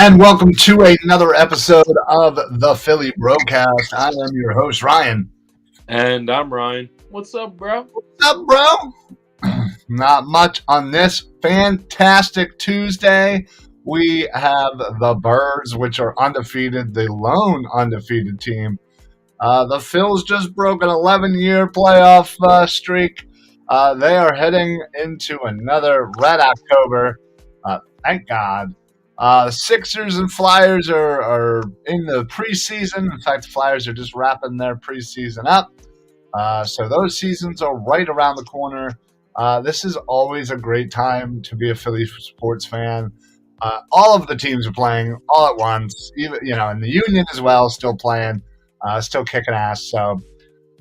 And welcome to another episode of the Philly BroCast. I am your host, Ryan. And I'm Ryan. What's up, bro? What's up, bro? Not much on this fantastic Tuesday. We have the Birds, which are undefeated, the lone undefeated team. The Phils just broke an 11-year playoff streak. They are heading into another Red October. Thank God. Sixers and Flyers are in the preseason. In fact, the Flyers are just wrapping their preseason up. So those seasons are right around the corner. This is always a great time to be a Philly sports fan. All of the teams are playing all at once, even in the Union as well, still playing, still kicking ass. So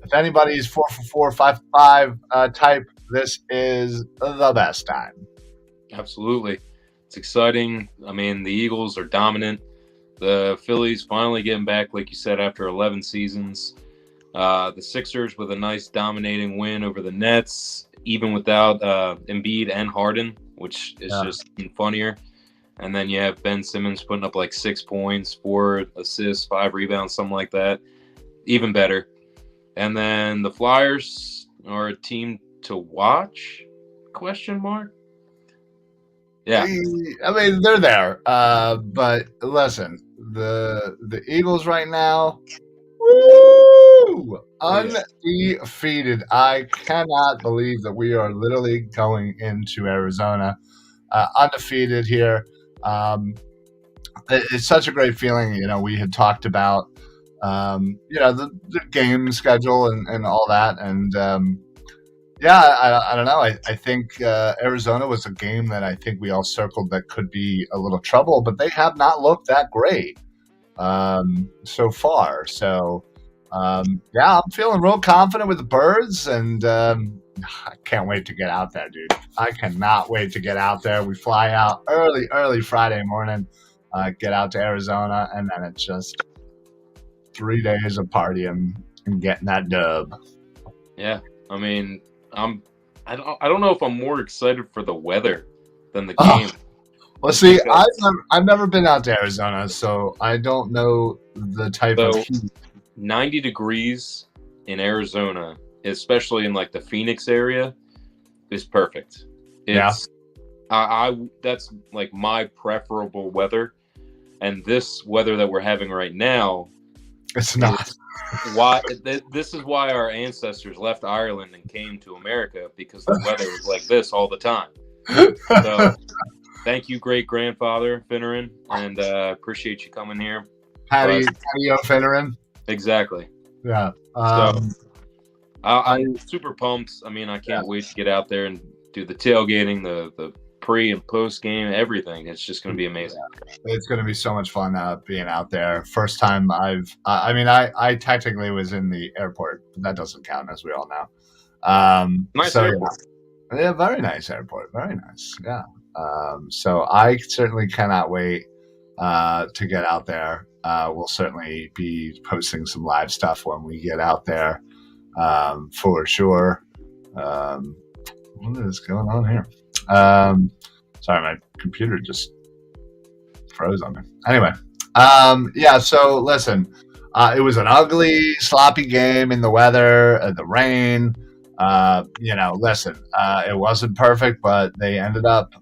if anybody's 4 for 4, 5 for 5 type, this is the best time. Absolutely. It's exciting. I mean, the Eagles are dominant. The Phillies finally getting back, like you said, after 11 seasons. The Sixers with a nice dominating win over the Nets, even without Embiid and Harden, which is just funnier. And then you have Ben Simmons putting up like 6 points, 4 assists, 5 rebounds, something like that. Even better. And then the Flyers are a team to watch? Question mark. Yeah, I mean they're there, but listen, the Eagles right now, woo, undefeated. I cannot believe that we are literally going into Arizona undefeated here. It's such a great feeling. We had talked about the game schedule and all that, and I don't know. I think Arizona was a game that I think we all circled that could be a little trouble, but they have not looked that great so far. So, I'm feeling real confident with the Birds, and I can't wait to get out there, dude. I cannot wait to get out there. We fly out early Friday morning, get out to Arizona, and then it's just 3 days of partying and getting that dub. Yeah, I mean, I don't know if I'm more excited for the weather than the game. Well, see, I've never been out to Arizona, so I don't know the type of heat. 90 degrees in Arizona, especially in like the Phoenix area, is perfect. That's like my preferable weather, and this weather that we're having right now, it's not. This is why our ancestors left Ireland and came to America, because the weather was like this all the time. So thank you, great grandfather Fineran, and appreciate you coming here. Patty Fineran. Exactly. Yeah. I'm super pumped. I mean, I can't wait to get out there and do the tailgating, the pre and post game, everything. It's just going to be amazing. It's going to be so much fun being out there. First time I technically was in the airport, but that doesn't count, as we all know. Nice airport. Yeah, very nice airport. Very nice. Yeah. So I certainly cannot wait to get out there. We'll certainly be posting some live stuff when we get out there, for sure. What is going on here? Sorry, my computer just froze on me. Anyway, so listen, it was an ugly, sloppy game in the weather, the rain. Listen, it wasn't perfect, but they ended up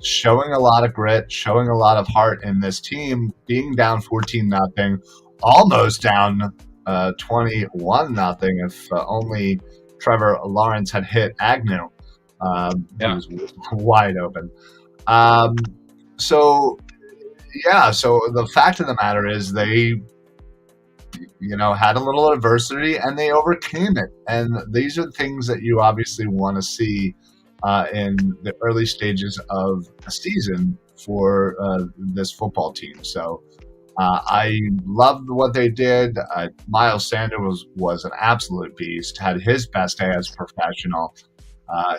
showing a lot of grit, showing a lot of heart in this team, being down 14-0, almost down 21-0 if only Trevor Lawrence had hit Agnew. He was wide open. So the fact of the matter is they, had a little adversity and they overcame it. And these are things that you obviously want to see in the early stages of a season for this football team. So I loved what they did. Miles Sanders was an absolute beast, had his best day as a professional.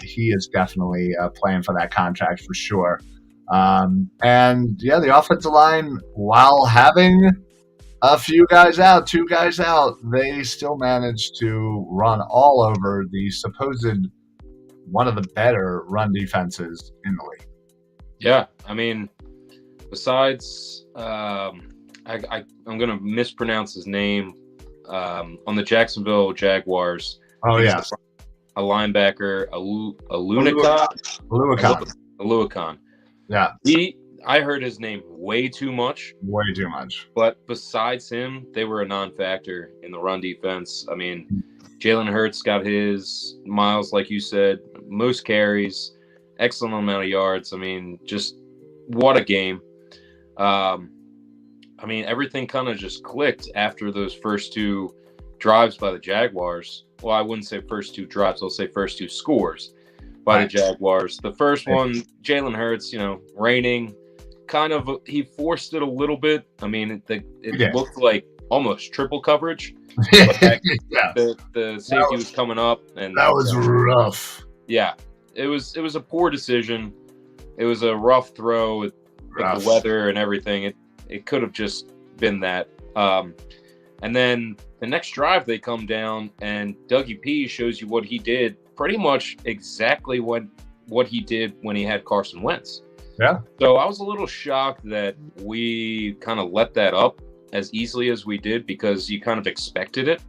He is definitely playing for that contract for sure. The offensive line, while having a few guys out, 2 guys out, they still managed to run all over the supposed one of the better run defenses in the league. Yeah, I mean, besides, I'm going to mispronounce his name. On the Jacksonville Jaguars. Oh, yes. A linebacker, Alunakan. Alunakan. Yeah. I heard his name way too much. Way too much. But besides him, they were a non-factor in the run defense. I mean, Jalen Hurts got his, Miles, like you said, most carries, excellent amount of yards. I mean, just what a game. I mean, everything kind of just clicked after those first two drives by the Jaguars. Well, I wouldn't say first two drives. I'll say first two scores by the Jaguars. The first one, Jalen Hurts, reigning, kind of, he forced it a little bit. I mean, it looked like almost triple coverage. The safety was coming up, and that was rough. Yeah, it was a poor decision. It was a rough throw with the weather and everything. It could have just been that. And then the next drive, they come down, and Dougie P shows you what he did, pretty much exactly what he did when he had Carson Wentz. Yeah. So I was a little shocked that we kind of let that up as easily as we did, because you kind of expected it.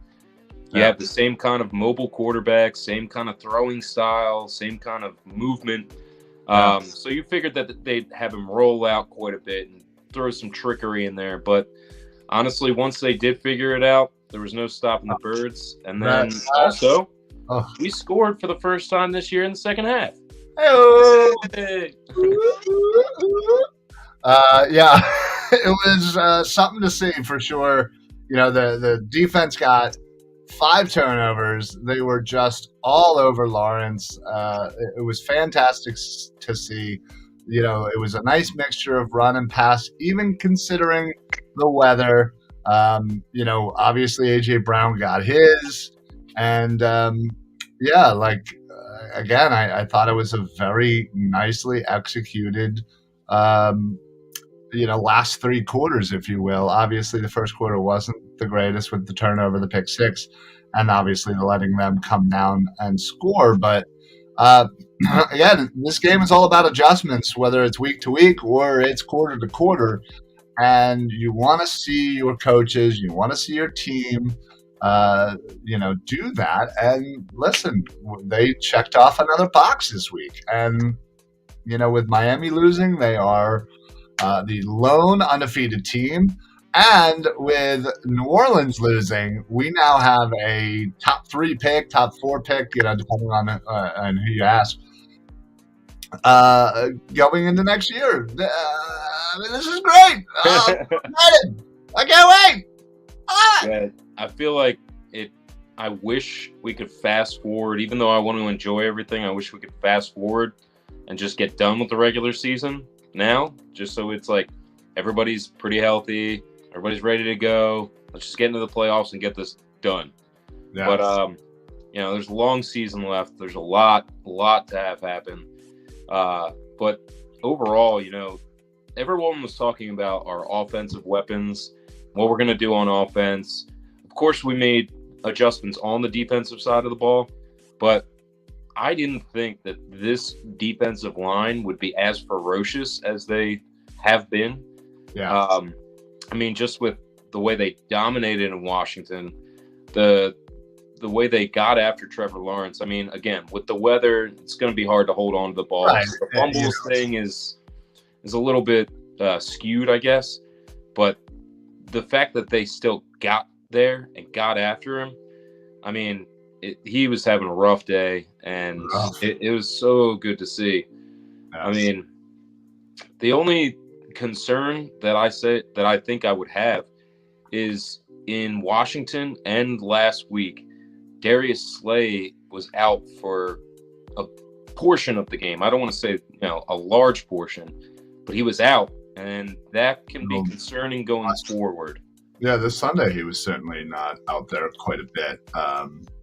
You have the same kind of mobile quarterback, same kind of throwing style, same kind of movement. So you figured that they'd have him roll out quite a bit and throw some trickery in there. But honestly, once they did figure it out, there was no stopping the Birds. And then also, we scored for the first time this year in the second half. Hey. Yeah, it was something to see for sure. The defense got 5 turnovers. They were just all over Lawrence. It was fantastic to see. It was a nice mixture of run and pass, even considering the weather. Obviously AJ Brown got his, and again, I thought it was a very nicely executed, last 3 quarters, if you will. Obviously, the first quarter wasn't the greatest with the turnover, the pick 6, and obviously letting them come down and score. But again, this game is all about adjustments, whether it's week to week or it's quarter to quarter. And you want to see your coaches, you want to see your team, do that. And listen, they checked off another box this week. And, with Miami losing, they are the lone undefeated team. And with New Orleans losing, we now have a top 3 pick, top 4 pick, depending on who you ask, going into next year. This is great. I'm excited. I can't wait. Yeah, I feel like it. I wish we could fast forward, even though I want to enjoy everything. I wish we could fast forward and just get done with the regular season now, just so it's like everybody's pretty healthy, everybody's ready to go. Let's just get into the playoffs and get this done. Yes. But there's a long season left. There's a lot to have happen. But overall, everyone was talking about our offensive weapons, what we're going to do on offense. Of course, we made adjustments on the defensive side of the ball, but I didn't think that this defensive line would be as ferocious as they have been. Yeah. Just with the way they dominated in Washington, the way they got after Trevor Lawrence. Again, with the weather, it's going to be hard to hold on to the ball. Right. The fumbles thing is a little bit skewed, I guess. But the fact that they still got there and got after him, he was having a rough day, and it was so good to see. Yes. The only concern that I think I would have is in Washington and last week, Darius Slay was out for a portion of the game. I don't want to say a large portion, but he was out, and that can be concerning going forward. Yeah, this Sunday he was certainly not out there quite a bit.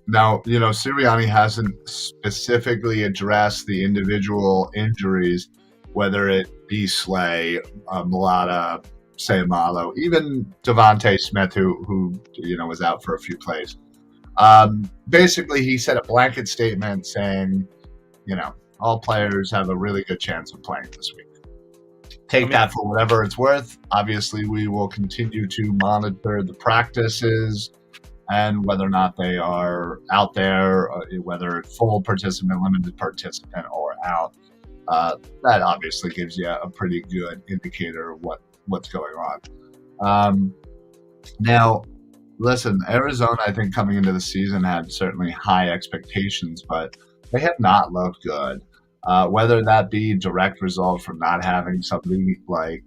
Now, Sirianni hasn't specifically addressed the individual injuries, whether it be Slay, Mulata, Sayamalo, even Devontae Smith, who was out for a few plays. Basically, he said a blanket statement saying, all players have a really good chance of playing this week. take that for whatever it's worth. Obviously, we will continue to monitor the practices and whether or not they are out there, whether full participant, limited participant, or out. That obviously gives you a pretty good indicator of what's going on. Now, listen, Arizona, I think coming into the season had certainly high expectations, but they have not looked good. Whether that be direct result from not having somebody like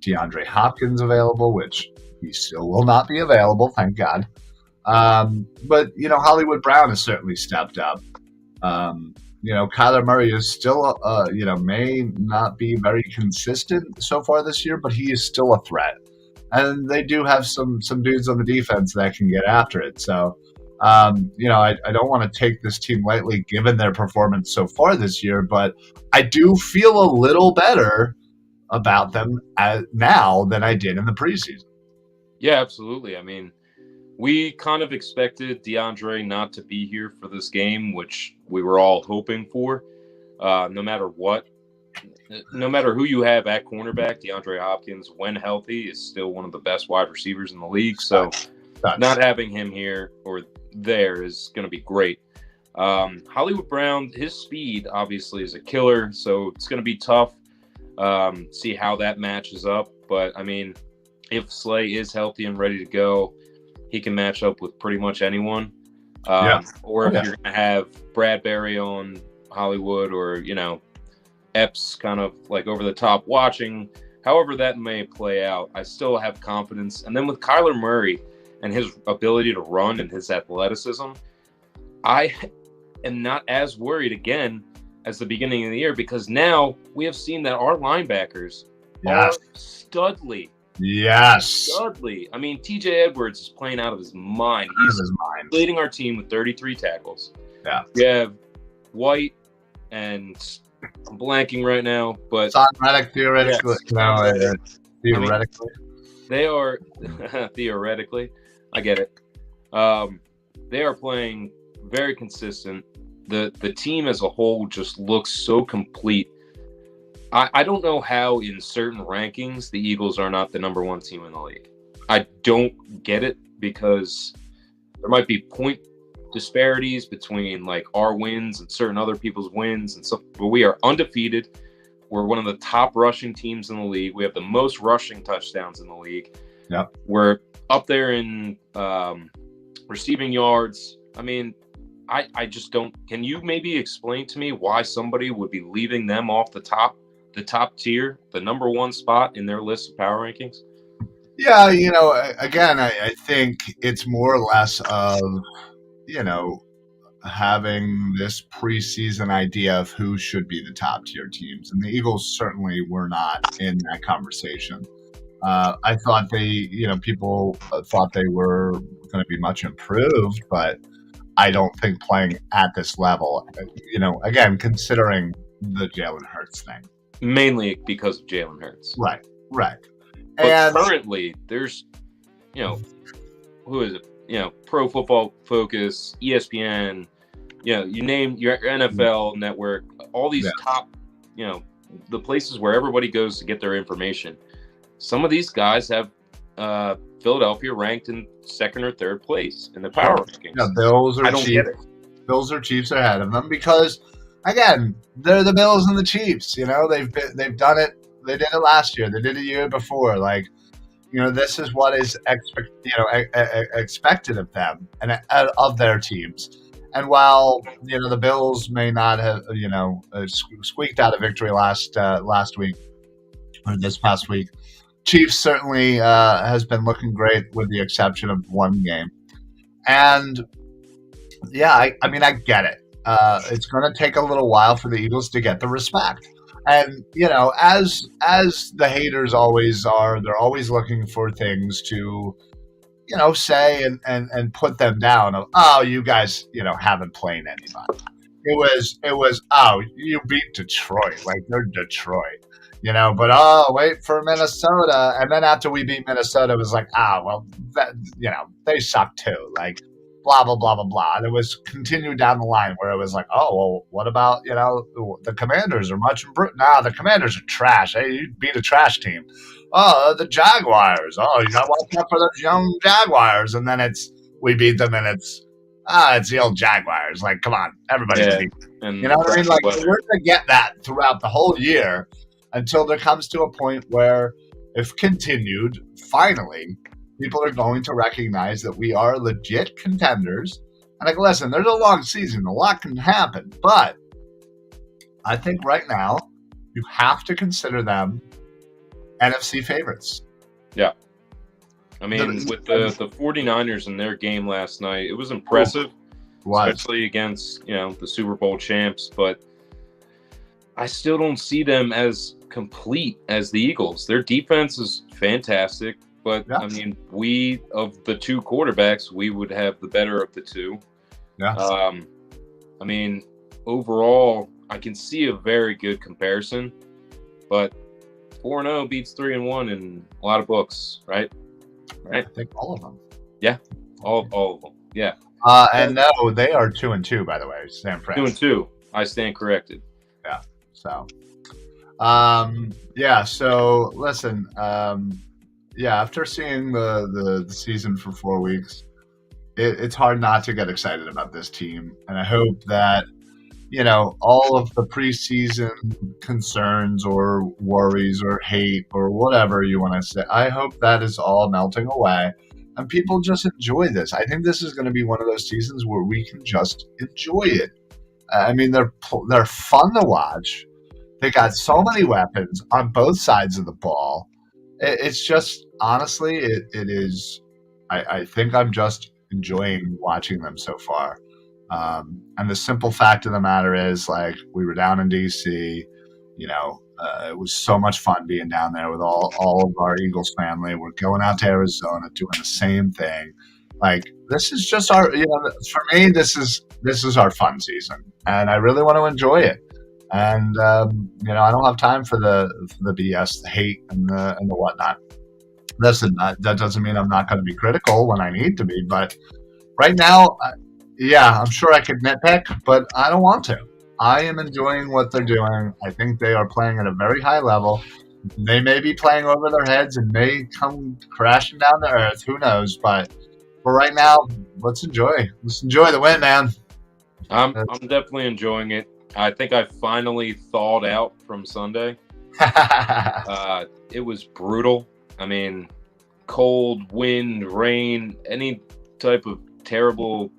DeAndre Hopkins available, which he still will not be available, thank God. But, Hollywood Brown has certainly stepped up. Kyler Murray is still, may not be very consistent so far this year, but he is still a threat. And they do have some dudes on the defense that can get after it. So, I don't want to take this team lightly given their performance so far this year, but I do feel a little better about them now than I did in the preseason. Yeah, absolutely. I mean, we kind of expected DeAndre not to be here for this game, which we were all hoping for. No matter what, no matter who you have at cornerback, DeAndre Hopkins, when healthy, is still one of the best wide receivers in the league. So not having him here or there is going to be great. Hollywood Brown, his speed obviously is a killer, so it's going to be tough. See how that matches up. But, I mean, if Slay is healthy and ready to go, he can match up with pretty much anyone. Or if you're going to have Bradbury on Hollywood or, Epps kind of like over the top watching, however that may play out, I still have confidence. And then with Kyler Murray and his ability to run and his athleticism, I am not as worried again as the beginning of the year because now we have seen that our linebackers are studly. Yes. Studly. I mean, TJ Edwards is playing out of his mind. He's leading our team with 33 tackles. Yeah. We have White and I'm blanking right now, but Son Reddick theoretically. Yes. Theoretically. I mean, they are theoretically. I get it. They are playing very consistent. The team as a whole just looks so complete. I don't know how in certain rankings the Eagles are not the number one team in the league. I don't get it because there might be point disparities between like our wins and certain other people's wins and stuff, but we are undefeated. We're one of the top rushing teams in the league. We have the most rushing touchdowns in the league. Yep. We're up there in receiving yards. I mean, I just don't. Can you maybe explain to me why somebody would be leaving them off the top tier, the number one spot in their list of power rankings? Yeah, again, I think it's more or less of, having this preseason idea of who should be the top tier teams. And the Eagles certainly were not in that conversation. I thought people thought they were going to be much improved, but I don't think playing at this level, again, considering the Jalen Hurts thing. Mainly because of Jalen Hurts. Right. But currently, there's, who is it? Pro Football Focus, ESPN, you name your NFL network, all these top, the places where everybody goes to get their information. Some of these guys have Philadelphia ranked in second or third place in the power rankings. Yeah, Bills or Chiefs. Bills or Chiefs are ahead of them because, again, they're the Bills and the Chiefs. They've done it. They did it last year. They did it the year before. Like, this is what is expected of them and of their teams. And while the Bills may not have squeaked out a victory last week or this past week, Chiefs certainly has been looking great with the exception of one game. And yeah, I mean I get it. It's going to take a little while for the Eagles to get the respect. And, as the haters always are, they're always looking for things to, say and put them down of, oh, you guys, haven't played anybody. It was, oh, you beat Detroit. Like, they're Detroit, but, oh, wait for Minnesota. And then after we beat Minnesota, it was like, well, that, they suck too. Like, blah, blah, blah, blah, blah. And it was continued down the line where it was like, oh, well, what about, the Commanders are much improved. Nah, the Commanders are trash. Hey, you beat a trash team. Oh, the Jaguars. Oh, you got to watch out for those young Jaguars. And then we beat them and it's the old Jaguars. Like, come on, everybody's beat them. And you know what I mean? Like, we're going to get that throughout the whole year until there comes to a point where, if continued, finally, people are going to recognize that we are legit contenders. And like, listen, there's a long season. A lot can happen. But I think right now, you have to consider them NFC favorites. Yeah. I mean, with the 49ers in their game last night, it was impressive, especially against, the Super Bowl champs. But I still don't see them as complete as the Eagles. Their defense is fantastic. But, yeah. I mean, of the two quarterbacks, we would have the better of the two. Yeah. I mean, overall, I can see a very good comparison. But 4-0 beats 3-1 in a lot of books, right? Right. I think all of them. Yeah. All of them. Yeah. And no, they are 2-2, by the way, San Fran. 2-2. I stand corrected. Yeah. So, So, listen, after seeing the season for 4 weeks, it's hard not to get excited about this team. And I hope that, all of the preseason concerns or worries or hate or whatever you want to say, I hope that is all melting away and people just enjoy this. I think this is going to be one of those seasons where we can just enjoy it. I mean, they're fun to watch. They got so many weapons on both sides of the ball. It's just, honestly, it is. I think I'm just enjoying watching them so far. And the simple fact of the matter is, like, we were down in DC, it was so much fun being down there with all of our Eagles family. We're going out to Arizona doing the same thing. Like, this is just our, for me, this is our fun season, and I really want to enjoy it. And I don't have time for the BS, the hate, and the whatnot. Listen, that doesn't mean I'm not going to be critical when I need to be, but right now, I'm sure I could nitpick, but I don't want to. I am enjoying what they're doing. I think they are playing at a very high level. They may be playing over their heads and may come crashing down to earth. Who knows? But for right now, let's enjoy. Let's enjoy the win, man. I'm definitely enjoying it. I think I finally thawed out from Sunday. It was brutal. I mean, cold, wind, rain, any type of terrible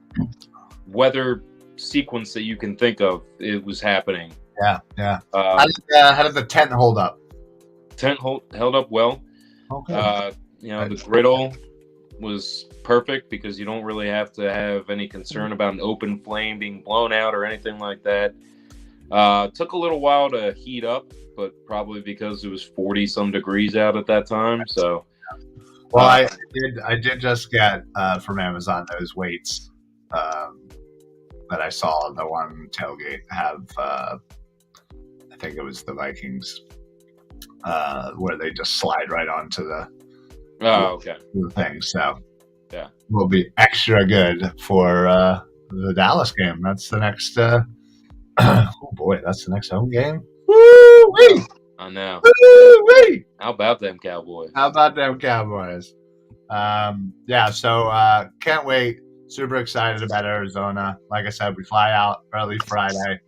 weather sequence that you can think of, it was happening. Yeah. How did the tent hold up? Tent held up well. Okay. The griddle was perfect because you don't really have to have any concern about an open flame being blown out or anything like that. Took a little while to heat up, but probably because it was 40 some degrees out at that time. So, well, I did just get from Amazon those weights that I saw the one tailgate have. I think it was the Vikings, where they just slide right onto the thing. So, yeah, will be extra good for the Dallas game. That's the next. Oh boy, that's the next home game. Woo-wee! I know. Woo-wee! How about them Cowboys? So can't wait. Super excited about Arizona. Like I said, we fly out early Friday,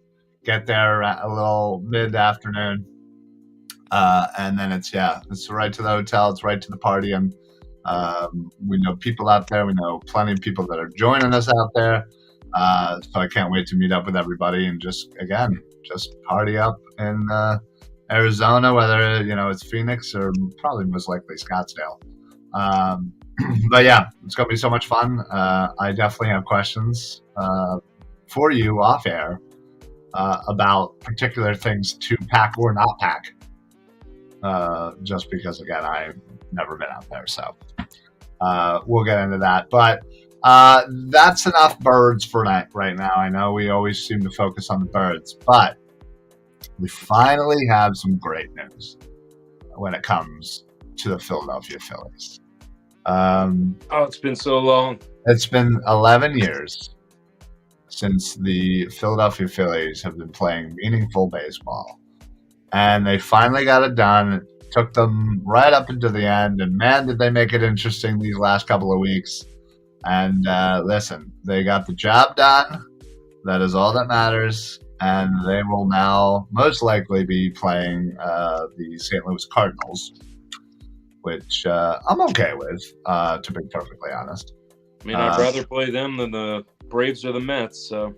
get there a little mid-afternoon, and then it's right to the hotel. It's right to the party, and we know people out there. We know plenty of people that are joining us out there. So I can't wait to meet up with everybody and just party up in Arizona, whether it's Phoenix or probably most likely Scottsdale. But yeah, it's gonna be so much fun. I definitely have questions for you off air about particular things to pack or not pack. Just because again, I've never been out there, so we'll get into that. But that's enough birds for right now. I know we always seem to focus on the birds, but we finally have some great news when it comes to the Philadelphia Phillies. It's been so long. It's been 11 years since the Philadelphia Phillies have been playing meaningful baseball. And they finally got it done. It took them right up into the end. And man, did they make it interesting these last couple of weeks. And listen, they got the job done. That is all that matters. And they will now most likely be playing the St. Louis Cardinals, which I'm okay with, to be perfectly honest. I mean, I'd rather play them than the Braves or the Mets. So,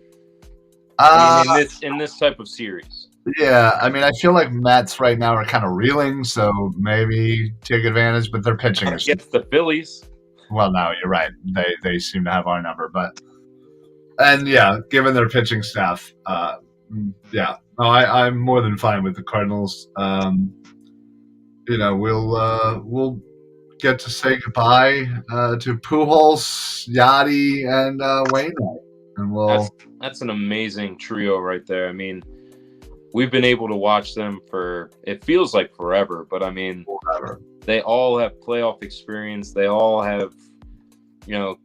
Uh, in this type of series, yeah, I mean, I feel like Mets right now are kind of reeling, so maybe take advantage. But their pitching not is against the Phillies. well. No, you're right. They seem to have our number, and yeah, given their pitching staff, yeah, no, I'm more than fine with the Cardinals. We'll get to say goodbye to Pujols, Yachty, and Wainwright, and That's an amazing trio right there. I mean, we've been able to watch them for, it feels like forever, but I mean, whatever. they all have playoff experience. They all have,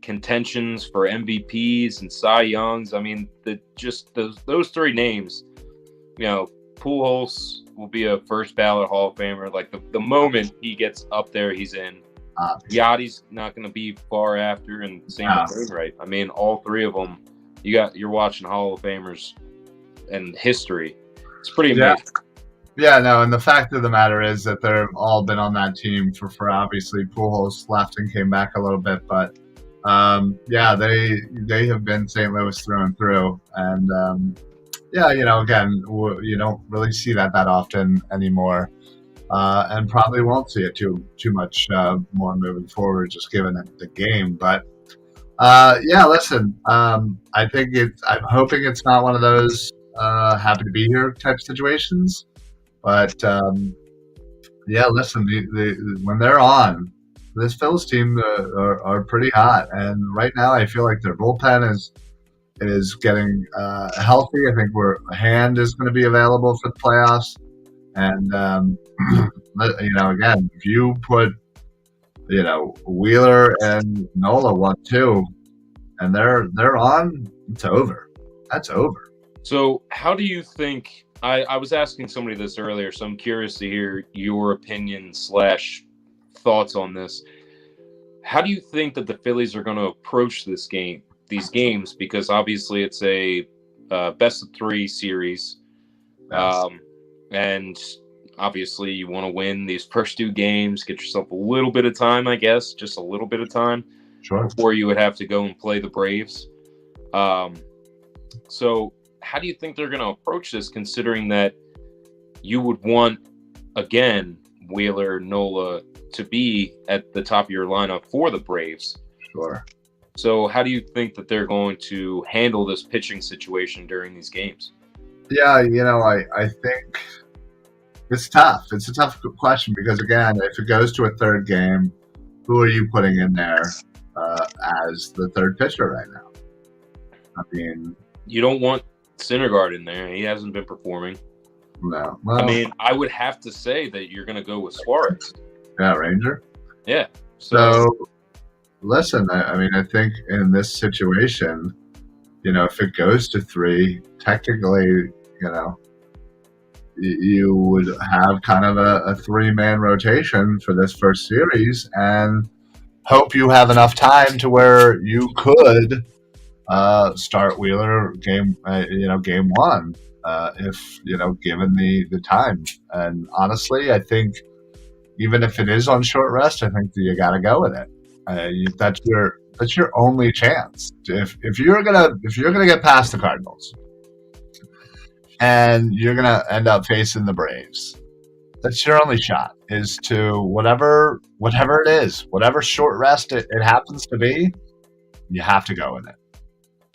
contentions for MVPs and Cy Youngs. I mean, those three names, Pujols will be a first ballot Hall of Famer. Like the moment he gets up there, he's in. Yachty's not going to be far after, and same with Wainwright. I mean, all three of them, you're watching Hall of Famers and history. It's pretty amazing. Yeah, no, and the fact of the matter is that they've all been on that team for obviously Pujols left and came back a little bit, but they have been St. Louis through and through, and again, you don't really see that often anymore, and probably won't see it too much more moving forward, just given the game. But listen, I think I'm hoping it's not one of those happy to be here type situations. But listen, when they're on, this Phillies team are pretty hot, and right now I feel like their bullpen is getting healthy. I think Hand is going to be available for the playoffs, and again, if you put Wheeler and Nola 1-2, and they're on, it's over. That's over. So, how do you think? I was asking somebody this earlier, so I'm curious to hear your opinion / thoughts on this. How do you think that the Phillies are going to approach these games? Because obviously it's a best of 3 series, and obviously you want to win these first 2 games, get yourself a little bit of time, I guess, just a little bit of time, before you would have to go and play the Braves. So how do you think they're going to approach this, considering that you would want, again, Wheeler, Nola to be at the top of your lineup for the Braves? Sure. So how do you think that they're going to handle this pitching situation during these games? Yeah, I think it's tough. It's a tough question because, again, if it goes to a third game, who are you putting in there as the third pitcher right now? I mean, you don't want Syndergaard in there. He hasn't been performing. No. Well, I mean, I would have to say that you're going to go with Suarez. Yeah, Ranger. Yeah. So listen, I mean, I think in this situation, if it goes to 3, technically, you would have kind of a 3-man rotation for this first series, and hope you have enough time to where you could start Wheeler game 1, if given the time. And honestly, I think even if it is on short rest, I think you got to go with it. That's your only chance. If you're gonna get past the Cardinals, and you're gonna end up facing the Braves, that's your only shot. Is to whatever it is, whatever short rest it happens to be, you have to go with it.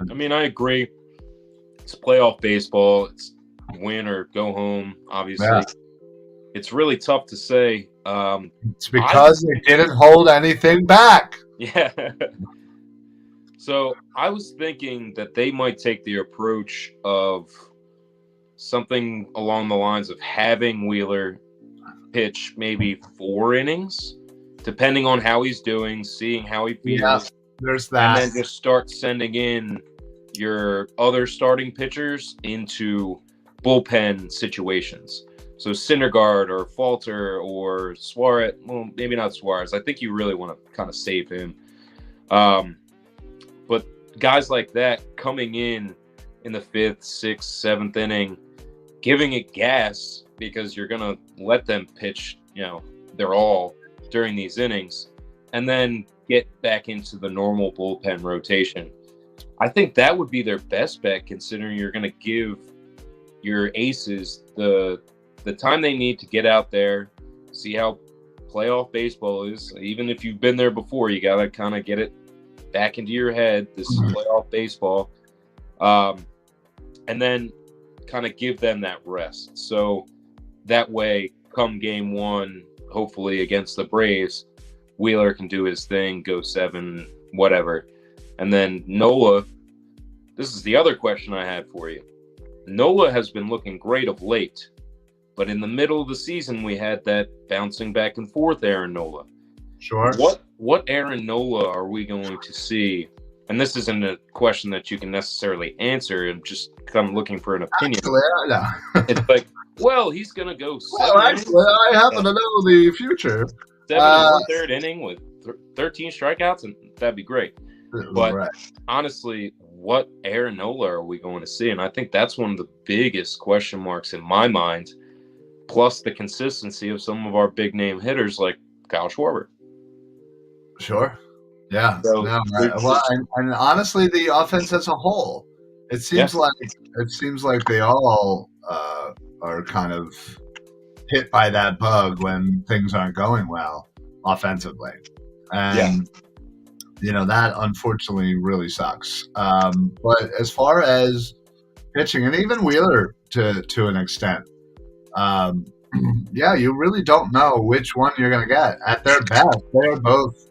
I mean, I agree. It's playoff baseball. It's win or go home, obviously. Yeah. It's really tough to say. It's because they didn't hold anything back. Yeah. So I was thinking that they might take the approach of something along the lines of having Wheeler pitch maybe 4 innings, depending on how he's doing, seeing how he feels. There's and that. then just start sending in your other starting pitchers into bullpen situations. So Syndergaard or Falter or Suarez. Well, maybe not Suarez. I think you really want to kind of save him. But guys like that coming in the 5th, 6th, 7th inning, giving it gas because you're going to let them pitch, their all during these innings, and then get back into the normal bullpen rotation. I think that would be their best bet, considering you're going to give your aces the time they need to get out there, see how playoff baseball is. Even if you've been there before, you got to kind of get it back into your head. This is playoff baseball. And then kind of give them that rest. So that way, come game 1, hopefully against the Braves, Wheeler can do his thing, go 7, whatever. And then Nola, this is the other question I had for you. Nola has been looking great of late, but in the middle of the season, we had that bouncing back and forth Aaron Nola. Sure. What Aaron Nola are we going to see? And this isn't a question that you can necessarily answer. I'm just kind of looking for an opinion. Actually, It's like, well, he's going to go 7 Actually, I happen to know the future. 7 and 1/3 inning with 13 strikeouts, and that'd be great. But honestly, what Aaron Nola are we going to see? And I think that's one of the biggest question marks in my mind, plus the consistency of some of our big name hitters like Kyle Schwarber. Sure. Yeah. So, and honestly, the offense as a whole, it seems like they all are kind of hit by that bug when things aren't going well offensively, and that unfortunately really sucks. But as far as pitching, and even Wheeler to an extent, you really don't know which one you're going to get. At their best, they're both,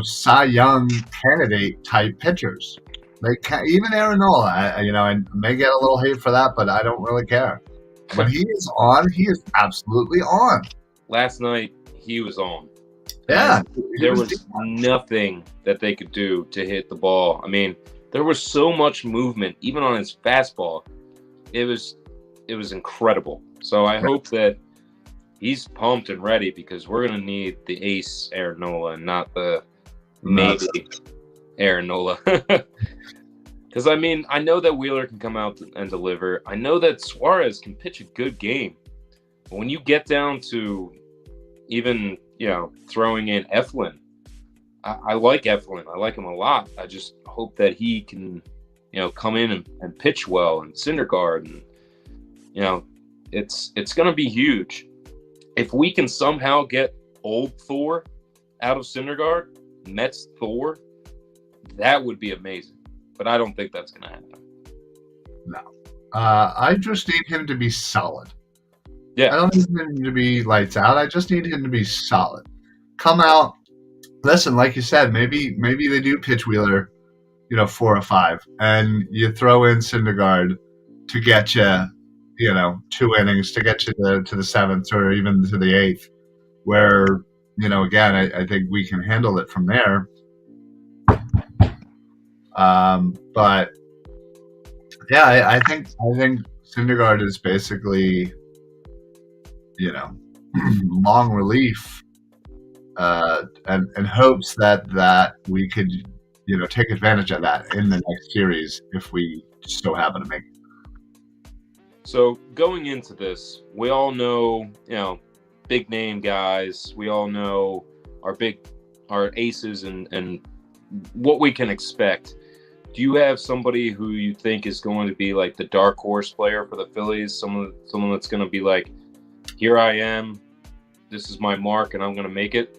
Cy Young candidate type pitchers. They can, even Aaron Nola, I may get a little hate for that, but I don't really care. When he is on, he is absolutely on. Last night, he was on. Yeah. There was nothing that they could do to hit the ball. I mean, there was so much movement, even on his fastball. It was incredible. So I hope that he's pumped and ready, because we're going to need the ace Aaron Nola and not the maybe Aaron Nola. Because, I mean, I know that Wheeler can come out and deliver. I know that Suarez can pitch a good game. But when you get down to even, throwing in Eflin, I like Eflin. I like him a lot. I just hope that he can, come in and pitch well, and Syndergaard. And, it's going to be huge. If we can somehow get old Thor out of Syndergaard, Mets Thor, that would be amazing. But I don't think that's going to happen. No. I just need him to be solid. Yeah. I don't need him to be lights out. I just need him to be solid. Come out. Listen, like you said, maybe they do pitch Wheeler, 4 or 5, and you throw in Syndergaard to get you, 2 innings to get you to the 7th or even to the 8th, where, again, I think we can handle it from there. But yeah, I think Syndergaard is basically, long relief, and hopes that we could, take advantage of that in the next series if we still happen to make it. So going into this, we all know, big name guys. We all know our aces and what we can expect. Do you have somebody who you think is going to be like the dark horse player for the Phillies? Someone that's going to be like, here I am, this is my mark, and I'm going to make it?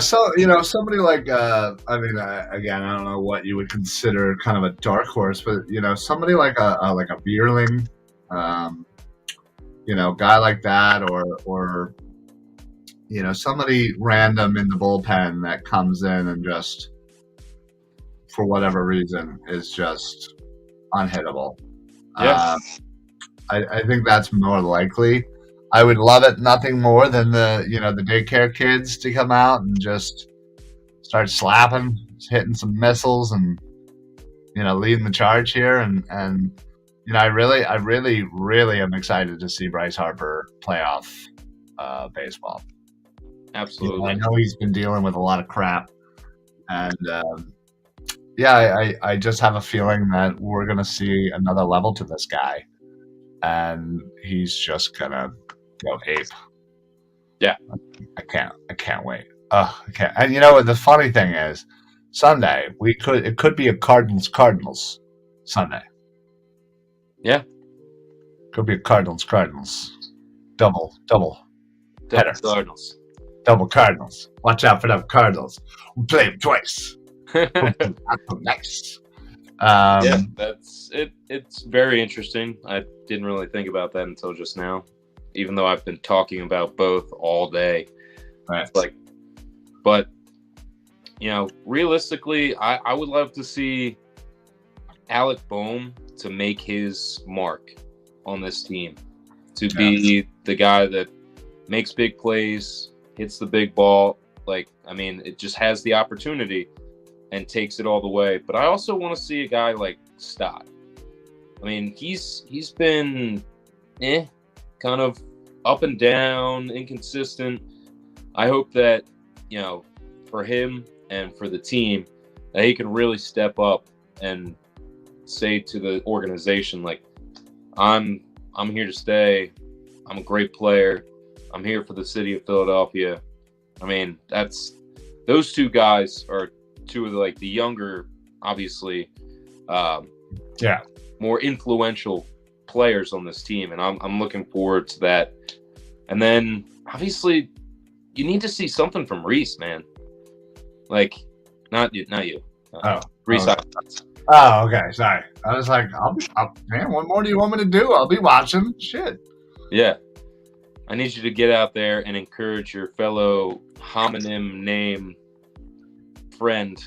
So somebody like again, I don't know what you would consider kind of a dark horse, but somebody like a Bierling, guy like that, or somebody random in the bullpen that comes in and just, for whatever reason, is just unhittable. Yeah. I think that's more likely. I would love it nothing more than the daycare kids to come out and just start slapping, hitting some missiles, and leading the charge here. And I really am excited to see Bryce Harper playoff baseball. Absolutely. I know he's been dealing with a lot of crap, and I just have a feeling that we're gonna see another level to this guy, and he's just gonna go ape. Yeah. I can't wait. I can't. And the funny thing is, Sunday it could be a Cardinals Sunday. Yeah. Could be a Cardinals double headers. Cardinals. Double Cardinals. Watch out for them Cardinals. We play them twice. Nice. Yeah, that's it. It's very interesting. I didn't really think about that until just now, even though I've been talking about both all day. Right. But realistically, I would love to see Alec Bohm to make his mark on this team, to be the guy that makes big plays, hits the big ball. It just has the opportunity and takes it all the way. But I also want to see a guy like Stott. He's been kind of up and down, inconsistent. I hope that, for him and for the team, that he can really step up and say to the organization, like, I'm here to stay. I'm a great player. I'm here for the city of Philadelphia. Those two guys are two of the younger, obviously, more influential players on this team, and I'm looking forward to that. And then obviously, you need to see something from Reis, man. Not you. Reis. Oh, okay. Sorry. I was like, man, what more do you want me to do? I'll be watching. Shit. Yeah. I need you to get out there and encourage your fellow homonym name friend.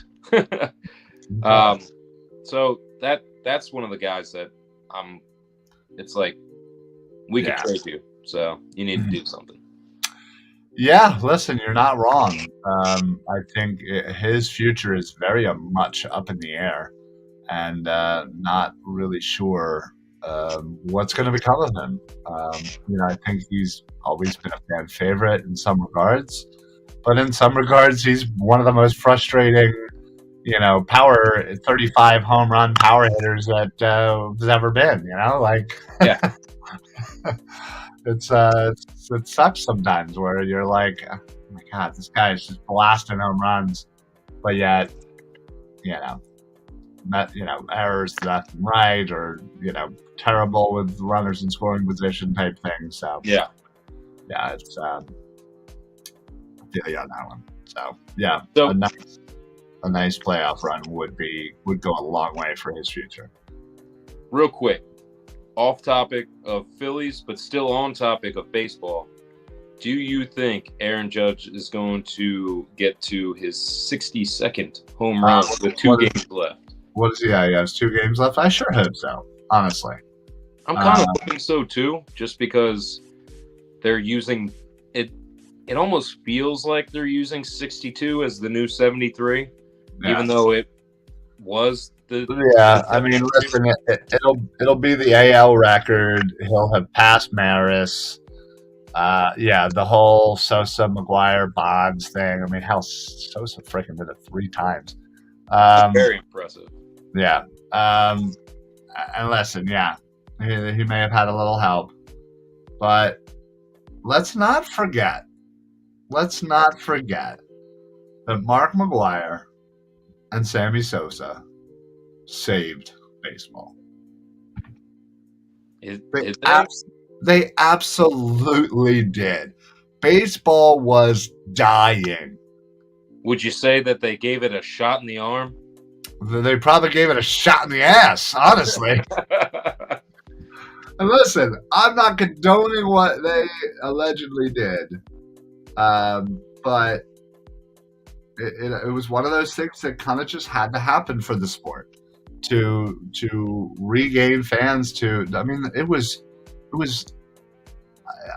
So that's one of the guys that it's like, we could trade you, so you need to do something. Yeah, listen, you're not wrong. I think his future is very much up in the air, and not really sure what's going to become of him. I think he's always been a fan favorite in some regards, but in some regards, he's one of the most frustrating, power 35 home run power hitters that has ever been. Yeah. It sucks sometimes where you're like, oh my God, this guy is just blasting home runs, but yet, errors left and right, or terrible with runners in scoring position type thing. So it's I feel you on that one. So a nice playoff run would go a long way for his future. Real quick, off topic of Phillies, but still on topic of baseball. Do you think Aaron Judge is going to get to his 62nd home run with 2 games left? What is he? Yeah, he has 2 games left. I sure hope so, honestly. I'm kind of hoping so too, just because they're using it. It almost feels like they're using 62 as the new 73, even though it was the. Yeah, listen, it'll be the AL record. He'll have passed Maris. The whole Sosa, McGuire, Bonds thing. Hell, Sosa freaking did it 3 times. Very impressive. Yeah. And listen, he may have had a little help, but let's not forget that Mark McGuire and Sammy Sosa saved baseball. They absolutely did. Baseball was dying. Would you say that they gave it a shot in the arm? They probably gave it a shot in the ass, honestly. And listen, I'm not condoning what they allegedly did, but it was one of those things that kind of just had to happen for the sport to regain fans. It was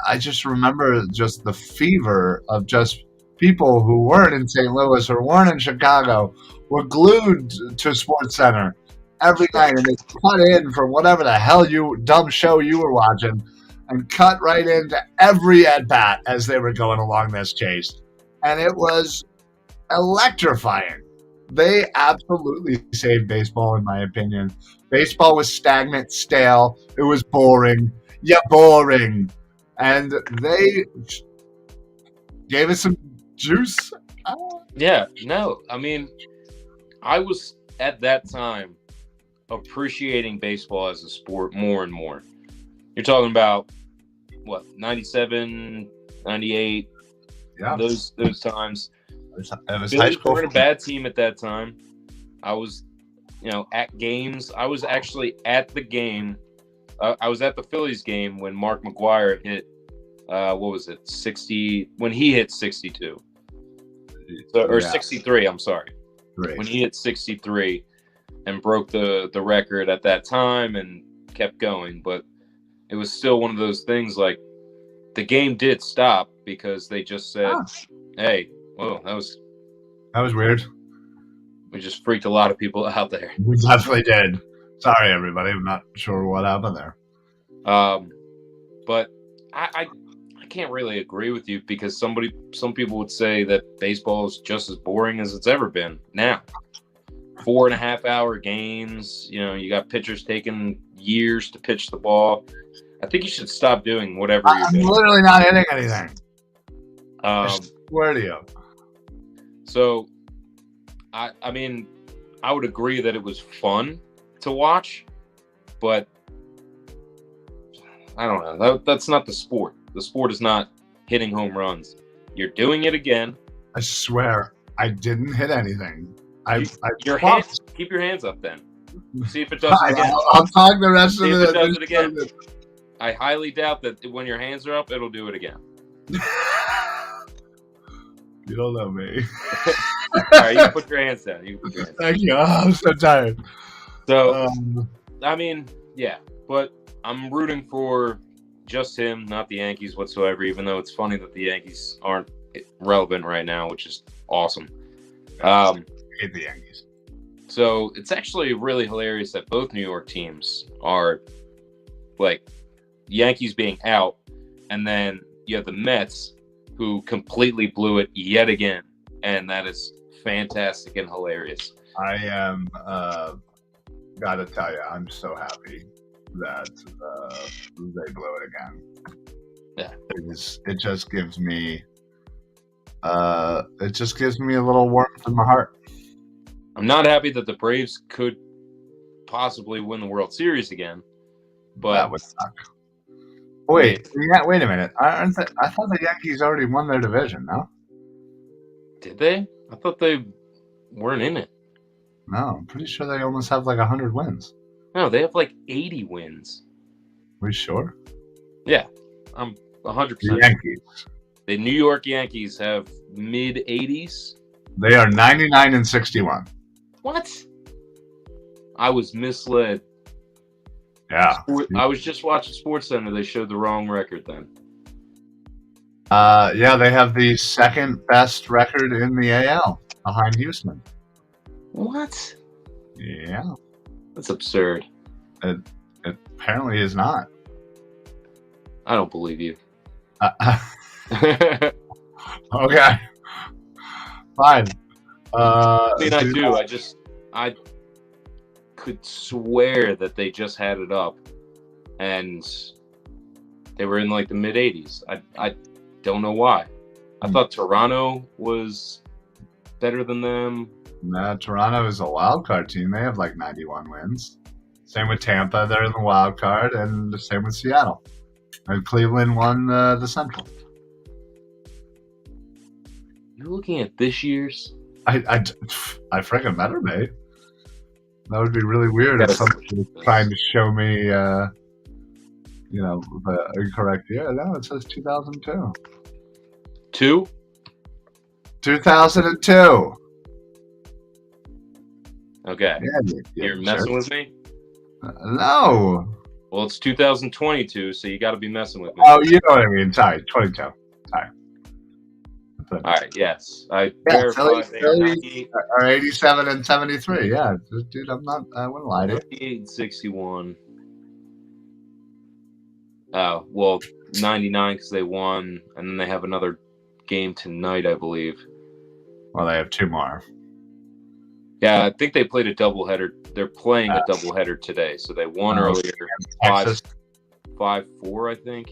I just remember just the fever of just people who weren't in St. Louis or weren't in Chicago were glued to Sports Center every night, and they cut in from whatever the hell dumb show you were watching, and cut right into every at bat as they were going along this chase, and it was electrifying. They absolutely saved baseball, in my opinion. Baseball was stagnant, stale. It was boring. Yeah, boring. And they gave us some juice. Yeah, no. I mean, I was at that time appreciating baseball as a sport more and more. You're talking about what, 97, 98, Yeah. those times. It was Phillies high school. weren't a bad team at that time. I was, at games. I was actually at the game. I was at the Phillies game when Mark McGwire hit, 60, when he hit 62. Or 63, I'm sorry. Great. When he hit 63 and broke the record at that time and kept going. But it was still one of those things, like, the game did stop because they just said, hey, whoa, that was weird. We just freaked a lot of people out there. We definitely did. Sorry, everybody. I'm not sure what happened there. But I can't really agree with you, because some people would say that baseball is just as boring as it's ever been now. 4.5 hour games. You got pitchers taking years to pitch the ball. I think you should stop doing whatever you're doing. I'm literally not hitting anything. I swear to you. So, I mean, I would agree that it was fun to watch, but I don't know. That's not the sport. The sport is not hitting home runs. You're doing it again. I swear, I didn't hit anything. Keep your hands up then. See if it does it again. I'll talk the rest See of if it does it again. I highly doubt that when your hands are up, it'll do it again. You don't know me. All right, you can put your hands down. Thank you. Oh, I'm so tired. So, I mean, yeah, but I'm rooting for just him, not the Yankees whatsoever, even though it's funny that the Yankees aren't relevant right now, which is awesome. I hate the Yankees. So it's actually really hilarious that both New York teams are, like, Yankees being out, and then you have the Mets, who completely blew it yet again, and that is fantastic and hilarious. I am, gotta tell you, I'm so happy that they blew it again. Yeah, it just gives me a little warmth in my heart. I'm not happy that the Braves could possibly win the World Series again, but that would suck. Wait a minute. I thought the Yankees already won their division, no? Did they? I thought they weren't in it. No, I'm pretty sure they almost have like 100 wins. No, they have like 80 wins. Are we sure? Yeah, I'm 100%. The Yankees. The New York Yankees have mid-80s. They are 99-61. What? I was misled. Yeah. I was just watching SportsCenter. They showed the wrong record then. Yeah, they have the second best record in the AL behind Houston. What? Yeah. That's absurd. It apparently is not. I don't believe you. Okay. Fine. I mean, I do. I could swear that they just had it up, and they were in like the mid 80s. I don't know why. I thought Toronto was better than them. Nah, Toronto is a wild card team. They have like 91 wins. Same with Tampa. They're in the wild card, and the same with Seattle. And Cleveland won the Central. You're looking at this year's? I freaking better, mate. That would be really weird if somebody was trying to show me, the incorrect year. No, it says 2002. 2002. Okay. Yeah, You're messing with me? No. Well, it's 2022, so you got to be messing with me. Oh, you know what I mean. Sorry, 22. Sorry. All right, yes. I Yeah, verified they are Philly 98, are 87 and 73. Yeah, dude, I wouldn't lie to you. 98 and 61. Oh, well, 99 because they won, and then they have another game tonight, I believe. Well, they have two more. Yeah, I think they played a doubleheader. They're playing a doubleheader today, so they won earlier, Texas. 5-4, I think,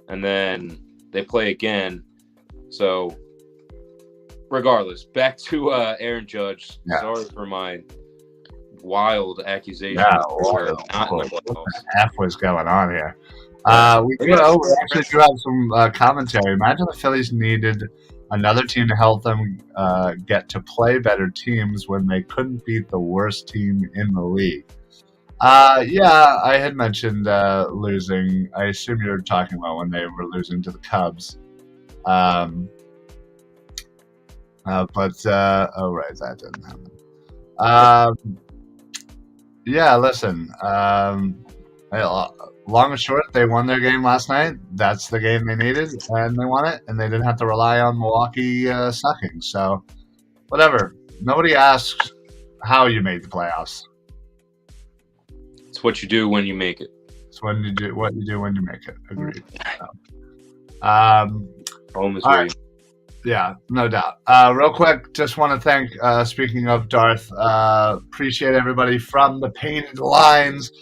and then they play again. So, regardless, back to Aaron Judge. Yeah. Sorry for my wild accusations. Yeah, Not in the what playoffs. the F was going on here? We actually do have some commentary. Imagine the Phillies needed another team to help them get to play better teams when they couldn't beat the worst team in the league. Yeah, I had mentioned losing. I assume you're talking about when they were losing to the Cubs. But right, that didn't happen. Yeah, listen. Long and short, they won their game last night. That's the game they needed, and they won it, and they didn't have to rely on Milwaukee sucking. So, whatever. Nobody asks how you made the playoffs. It's what you do when you make it. It's what you do when you make it. Agreed. Home is all where right. Yeah, no doubt. Real quick, just want to thank, speaking of Darth, appreciate everybody from the Painted Lines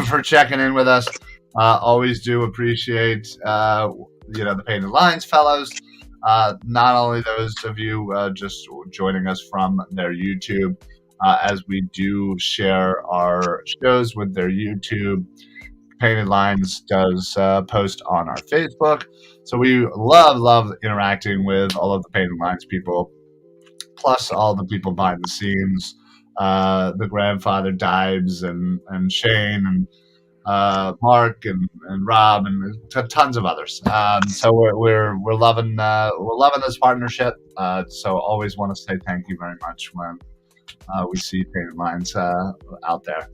for checking in with us. Always do appreciate, the Painted Lines fellows. Not only those of you just joining us from their YouTube, as we do share our shows with their YouTube. Painted Lines does post on our Facebook. So we love interacting with all of the Painted Lines people, plus all the people behind the scenes, the grandfather Dibes and Shane and Mark and Rob and tons of others. So we're loving this partnership. So always want to say thank you very much when we see Painted Lines out there.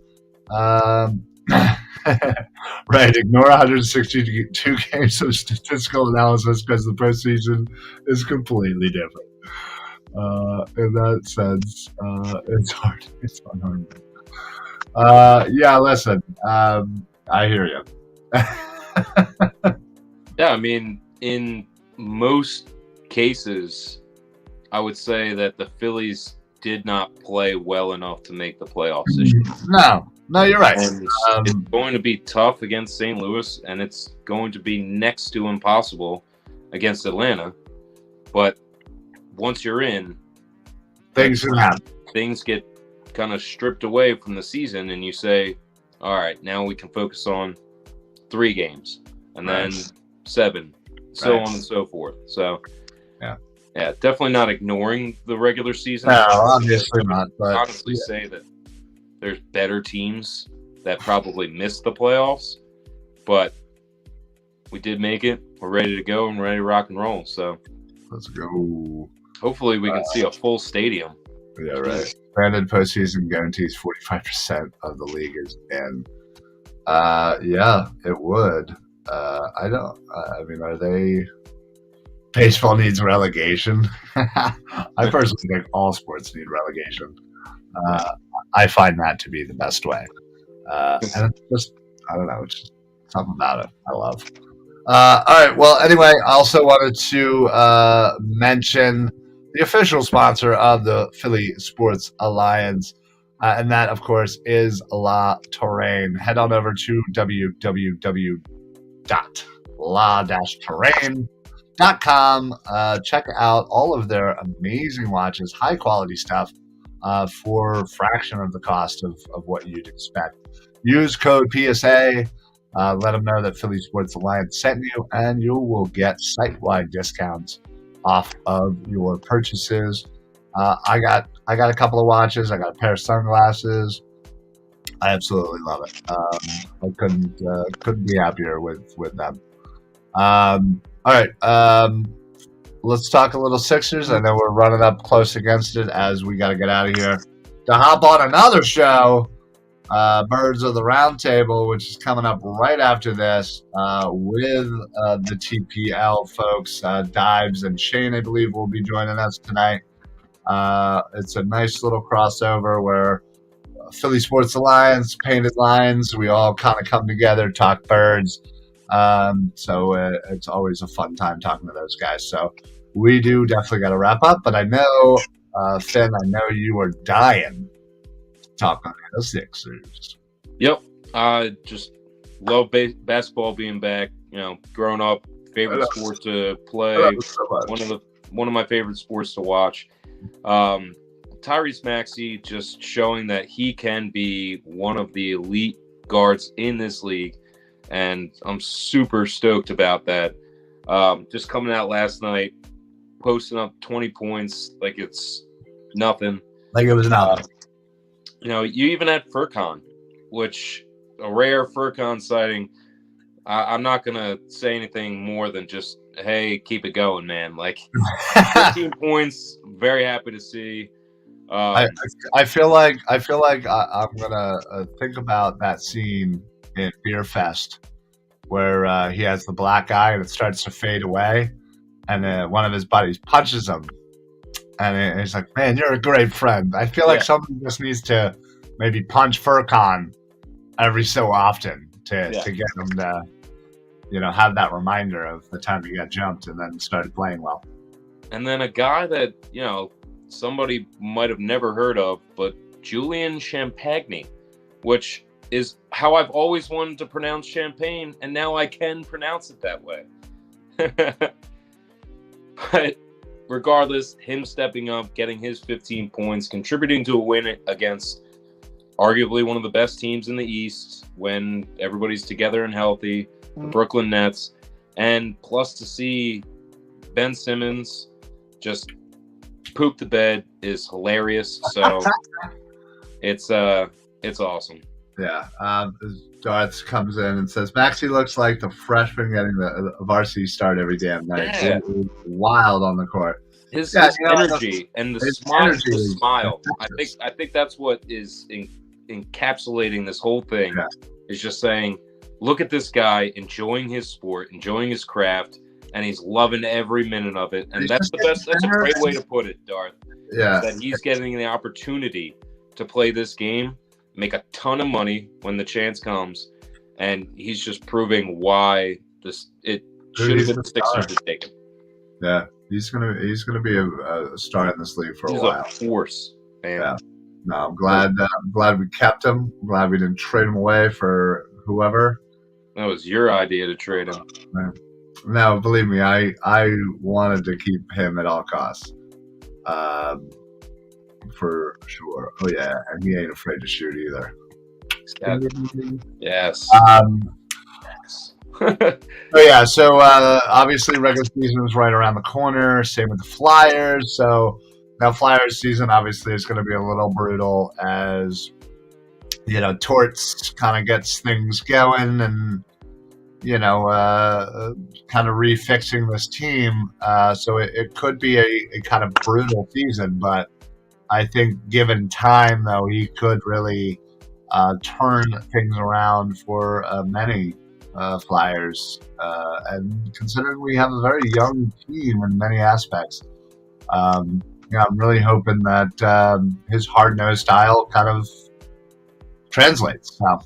Right, ignore 162 games of statistical analysis because the postseason is completely different. In that sense, it's hard. It's hard. Yeah, listen, I hear you. Yeah, I mean, in most cases, I would say that the Phillies did not play well enough to make the playoffs this year. No, you're right. And it's going to be tough against St. Louis, and it's going to be next to impossible against Atlanta. But once you're in, things can happen. Things get kind of stripped away from the season, and you say, all right, now we can focus on 3 games, and then 7, so on and so forth. So, yeah, definitely not ignoring the regular season. No, obviously not. But honestly, say that there's better teams that probably missed the playoffs, but we did make it. We're ready to go and ready to rock and roll. So let's go. Hopefully we can see a full stadium. Yeah, right. Branded postseason guarantees 45% of the league is in. Yeah, it would. I mean, are they... Baseball needs relegation. I personally think all sports need relegation. I find that to be the best way. And it's just, I don't know, it's just something about it I love. All right, well, anyway, I also wanted to mention the official sponsor of the Philly Sports Alliance, and that, of course, is La Terrain. Head on over to www.la-terrain.com. Check out all of their amazing watches, high quality stuff, for a fraction of the cost of what you'd expect. Use code PSA, let them know that Philly Sports Alliance sent you, and you will get site-wide discounts off of your purchases. I got a couple of watches. I got a pair of sunglasses. I absolutely love it. I couldn't be happier with them. All right, let's talk a little Sixers. I know we're running up close against it as we got to get out of here to hop on another show. Birds of the Roundtable, which is coming up right after this with the TPL folks. Dives and Shane, I believe, will be joining us tonight. It's a nice little crossover where Philly Sports Alliance, Painted Lines, we all kind of come together, talk birds. So it's always a fun time talking to those guys. So we do definitely got to wrap up, but I know, Finn, I know you are dying to talk on the Sixers. Yep. Just love basketball being back. You know, growing up, favorite sport to play. One of my favorite sports to watch. Tyrese Maxey just showing that he can be one of the elite guards in this league, and I'm super stoked about that. Just coming out last night, posting up 20 points like it's nothing. Like it was nothing. You know, you even had Furkan, which a rare Furkan sighting. I'm not going to say anything more than just, hey, keep it going, man. Like 15 points, very happy to see. I feel like I'm gonna think about that scene in Beer Fest where he has the black eye and it starts to fade away, and one of his buddies punches him, and he's like, "Man, you're a great friend." I feel like somebody just needs to maybe punch Furkan every so often to get him to, have that reminder of the time he got jumped and then started playing well. And then a guy that somebody might have never heard of, but Julian Champagne, which is how I've always wanted to pronounce champagne, and now I can pronounce it that way. But regardless, him stepping up, getting his 15 points, contributing to a win against arguably one of the best teams in the East when everybody's together and healthy, the Brooklyn Nets, and plus to see Ben Simmons just poop the bed is hilarious. So it's awesome. Yeah. Darth comes in and says, Maxey looks like the freshman getting the varsity start every damn night. Yeah. Wild on the court. His energy and the smile. I think that's what is encapsulating this whole thing. Yeah. Is just saying, look at this guy enjoying his sport, enjoying his craft, and he's loving every minute of it. And that's the best. That's a great way to put it, Darth. Yeah. That he's getting the opportunity to play this game, make a ton of money when the chance comes, and he's just proving why it should have been the Sixers to take him. Yeah, he's gonna be a star in this league for a while. He's a force, man. Yeah. No, I'm glad we kept him. I'm glad we didn't trade him away for whoever. That was your idea to trade him. No, believe me, I wanted to keep him at all costs. For sure. Oh yeah, and he ain't afraid to shoot either. Yes. So obviously regular season is right around the corner. Same with the Flyers. So now Flyers season obviously is going to be a little brutal as Torts kind of gets things going and kind of refixing this team. So it could be a kind of brutal season, but I think given time, though, he could really turn things around for many Flyers. And considering we have a very young team in many aspects, I'm really hoping that his hard-nosed style kind of translates. So,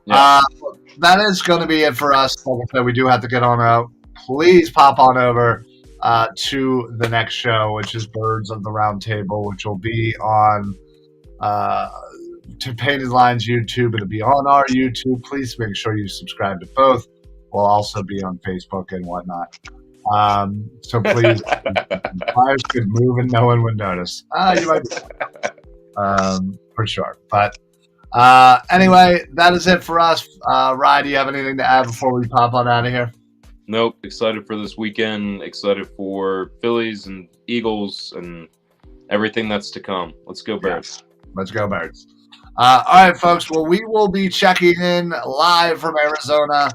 that is going to be it for us. Like I said, we do have to get on out. Please pop on over to the next show, which is Birds of the Round Table, which will be on to Painted Lines YouTube. It'll be on our YouTube. Please make sure you subscribe to both. We'll also be on Facebook and whatnot. So please, Flyers could move and no one would notice. You might be, for sure. But anyway, that is it for us. Ryan, do you have anything to add before we pop on out of here? Nope. Excited for this weekend. Excited for Phillies and Eagles and everything that's to come. Let's go Birds. Yeah. Let's go Birds. All right, folks. Well, we will be checking in live from Arizona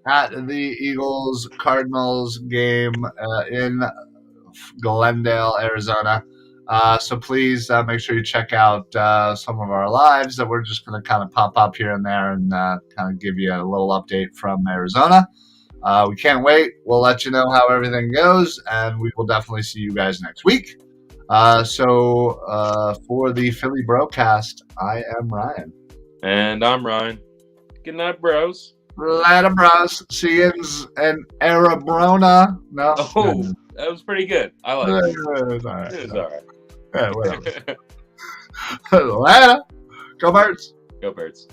at the Eagles-Cardinals game in Glendale, Arizona. So please make sure you check out some of our lives that we're just going to kind of pop up here and there and kind of give you a little update from Arizona. We can't wait. We'll let you know how everything goes, and we will definitely see you guys next week. So for the Philly BroCast, I am Ryan. And I'm Ryan. Good night, bros. Later, bros. See you in Arabrona. No. Oh, that was pretty good. I like it. It was all right. It was all right. Yeah, whatever. Later. Go Birds. Go Birds.